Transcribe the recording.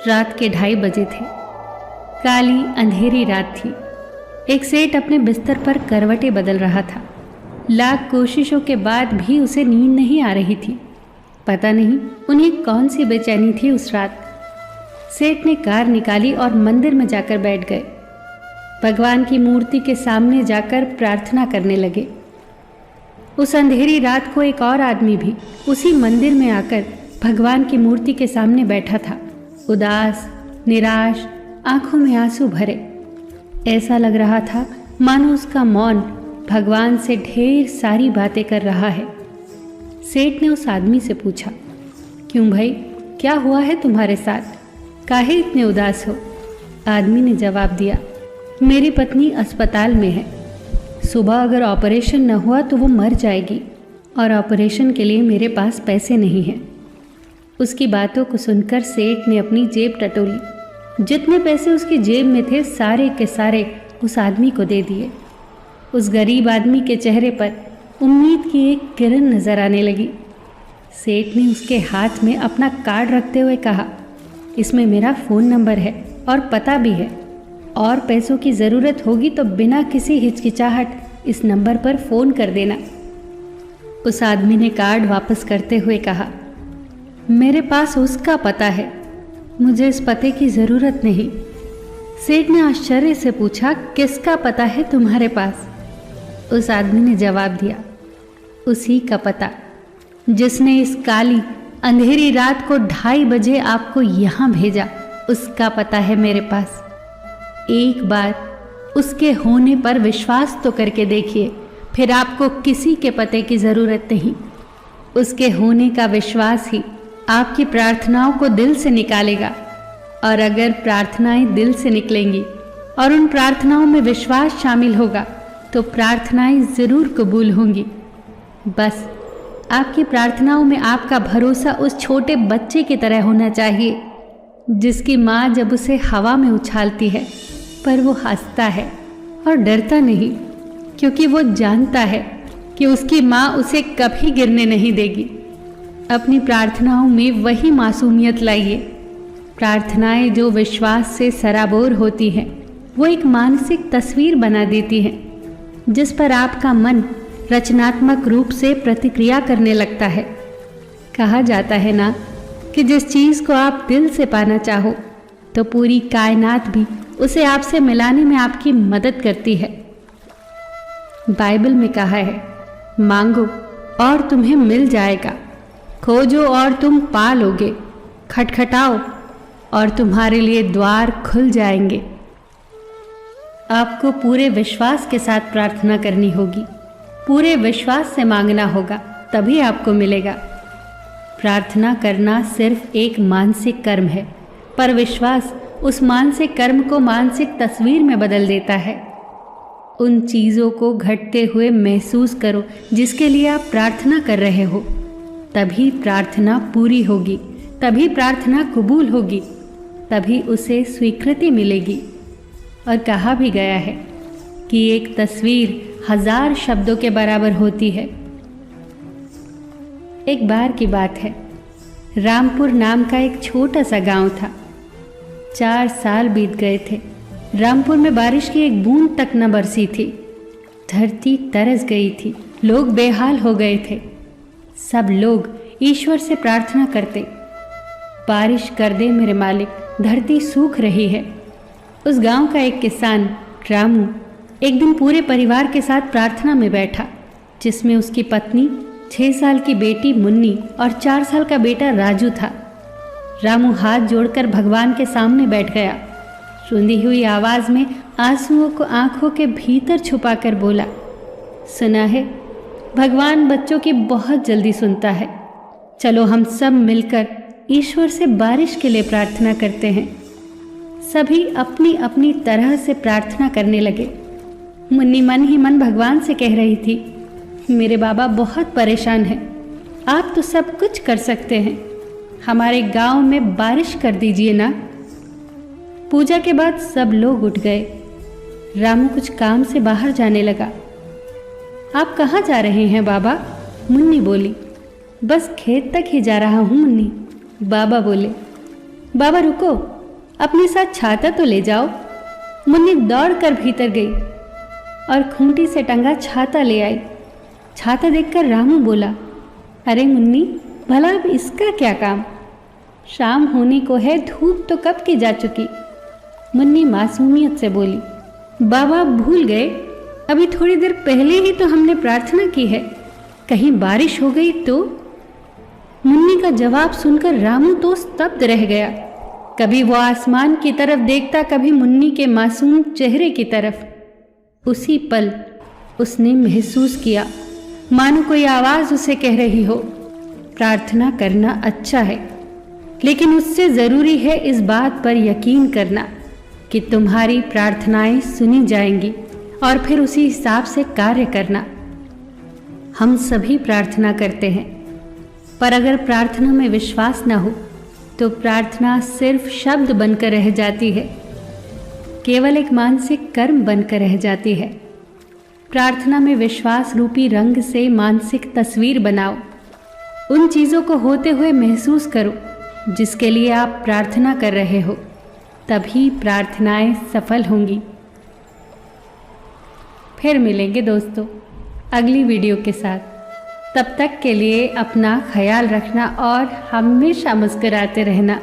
रात के 2:30 बजे थे। काली अंधेरी रात थी। एक सेठ अपने बिस्तर पर करवटें बदल रहा था। लाख कोशिशों के बाद भी उसे नींद नहीं आ रही थी। पता नहीं उन्हें कौन सी बेचैनी थी उस रात। सेठ ने कार निकाली और मंदिर में जाकर बैठ गए। भगवान की मूर्ति के सामने जाकर प्रार्थना करने लगे। उस अंधेरी रात को एक और आदमी भी उसी मंदिर में आकर भगवान की मूर्ति के सामने बैठा था, उदास, निराश, आंखों में आंसू भरे। ऐसा लग रहा था मानो उसका मौन भगवान से ढेर सारी बातें कर रहा है। सेठ ने उस आदमी से पूछा, क्यों भाई, क्या हुआ है तुम्हारे साथ? काहे इतने उदास हो? आदमी ने जवाब दिया, मेरी पत्नी अस्पताल में है। सुबह अगर ऑपरेशन न हुआ तो वो मर जाएगी और ऑपरेशन के लिए मेरे पास पैसे नहीं हैं। उसकी बातों को सुनकर सेठ ने अपनी जेब टटोली। जितने पैसे उसकी जेब में थे सारे के सारे उस आदमी को दे दिए। उस गरीब आदमी के चेहरे पर उम्मीद की एक किरण नजर आने लगी। सेठ ने उसके हाथ में अपना कार्ड रखते हुए कहा, इसमें मेरा फ़ोन नंबर है और पता भी है, और पैसों की ज़रूरत होगी तो बिना किसी हिचकिचाहट इस नंबर पर फ़ोन कर देना। उस आदमी ने कार्ड वापस करते हुए कहा, मेरे पास उसका पता है, मुझे इस पते की ज़रूरत नहीं। सेठ ने आश्चर्य से पूछा, किसका पता है तुम्हारे पास? उस आदमी ने जवाब दिया, उसी का पता जिसने इस काली अंधेरी रात को 2:30 बजे आपको यहाँ भेजा, उसका पता है मेरे पास। एक बार उसके होने पर विश्वास तो करके देखिए, फिर आपको किसी के पते की ज़रूरत नहीं। उसके होने का विश्वास ही आपकी प्रार्थनाओं को दिल से निकालेगा, और अगर प्रार्थनाएं दिल से निकलेंगी और उन प्रार्थनाओं में विश्वास शामिल होगा तो प्रार्थनाएं ज़रूर कबूल होंगी। बस आपकी प्रार्थनाओं में आपका भरोसा उस छोटे बच्चे की तरह होना चाहिए जिसकी माँ जब उसे हवा में उछालती है पर वो हंसता है और डरता नहीं, क्योंकि वो जानता है कि उसकी माँ उसे कभी गिरने नहीं देगी। अपनी प्रार्थनाओं में वही मासूमियत लाइए। प्रार्थनाएं जो विश्वास से सराबोर होती हैं वो एक मानसिक तस्वीर बना देती हैं जिस पर आपका मन रचनात्मक रूप से प्रतिक्रिया करने लगता है। कहा जाता है ना कि जिस चीज़ को आप दिल से पाना चाहो तो पूरी कायनात भी उसे आपसे मिलाने में आपकी मदद करती है। बाइबल में कहा है, मांगो और तुम्हें मिल जाएगा, खोजो और तुम पा लोगे, खटखटाओ और तुम्हारे लिए द्वार खुल जाएंगे। आपको पूरे विश्वास के साथ प्रार्थना करनी होगी, पूरे विश्वास से मांगना होगा, तभी आपको मिलेगा। प्रार्थना करना सिर्फ एक मानसिक कर्म है, पर विश्वास उस मानसिक कर्म को मानसिक तस्वीर में बदल देता है। उन चीज़ों को घटते हुए महसूस करो जिसके लिए आप प्रार्थना कर रहे हो, तभी प्रार्थना पूरी होगी, तभी प्रार्थना कबूल होगी, तभी उसे स्वीकृति मिलेगी। और कहा भी गया है कि एक तस्वीर 1000 शब्दों के बराबर होती है। एक बार की बात है, रामपुर नाम का एक छोटा सा गांव था। 4 साल बीत गए थे। रामपुर में बारिश की एक बूंद तक न बरसी थी। धरती तरस गई थी, लोग बेहाल हो गए थे। सब लोग ईश्वर से प्रार्थना करते, बारिश कर दे मेरे मालिक, धरती सूख रही है। उस गांव का एक किसान रामू एक दिन पूरे परिवार के साथ प्रार्थना में बैठा, जिसमें उसकी पत्नी, 6 साल की बेटी मुन्नी और 4 साल का बेटा राजू था। रामू हाथ जोड़कर भगवान के सामने बैठ गया। रुंधी हुई आवाज़ में आंसुओं को आंखों के भीतर छुपाकर बोला, सुना है, भगवान बच्चों की बहुत जल्दी सुनता है। चलो हम सब मिलकर ईश्वर से बारिश के लिए प्रार्थना करते हैं। सभी अपनी अपनी तरह से प्रार्थना करने लगे। मुन्नी मन ही मन भगवान से कह रही थी, मेरे बाबा बहुत परेशान हैं, आप तो सब कुछ कर सकते हैं, हमारे गांव में बारिश कर दीजिए ना। पूजा के बाद सब लोग उठ गए। रामू कुछ काम से बाहर जाने लगा। आप कहाँ जा रहे हैं बाबा? मुन्नी बोली। बस खेत तक ही जा रहा हूँ मुन्नी, बाबा बोले। बाबा रुको, अपने साथ छाता तो ले जाओ। मुन्नी दौड़कर भीतर गई और खूंटी से टंगा छाता ले आई। छाता देखकर रामू बोला, अरे मुन्नी, भला अब इसका क्या काम? शाम होने को है, धूप तो कब की जा चुकी। मुन्नी मासूमियत से बोली, बाबा आप भूल गए, अभी थोड़ी देर पहले ही तो हमने प्रार्थना की है, कहीं बारिश हो गई तो? मुन्नी का जवाब सुनकर रामू तो स्तब्ध रह गया। कभी वो आसमान की तरफ देखता, कभी मुन्नी के मासूम चेहरे की तरफ। उसी पल उसने महसूस किया मानो कोई आवाज़ उसे कह रही हो, प्रार्थना करना अच्छा है, लेकिन उससे ज़रूरी है इस बात पर यकीन करना कि तुम्हारी प्रार्थनाएं सुनी जाएंगी और फिर उसी हिसाब से कार्य करना। हम सभी प्रार्थना करते हैं, पर अगर प्रार्थना में विश्वास न हो तो प्रार्थना सिर्फ शब्द बनकर रह जाती है, केवल एक मानसिक कर्म बनकर रह जाती है। प्रार्थना में विश्वास रूपी रंग से मानसिक तस्वीर बनाओ। उन चीज़ों को होते हुए महसूस करो जिसके लिए आप प्रार्थना कर रहे हो, तभी प्रार्थनाएं सफल होंगी। फिर मिलेंगे दोस्तों अगली वीडियो के साथ। तब तक के लिए अपना ख्याल रखना और हमेशा मुस्कुराते रहना।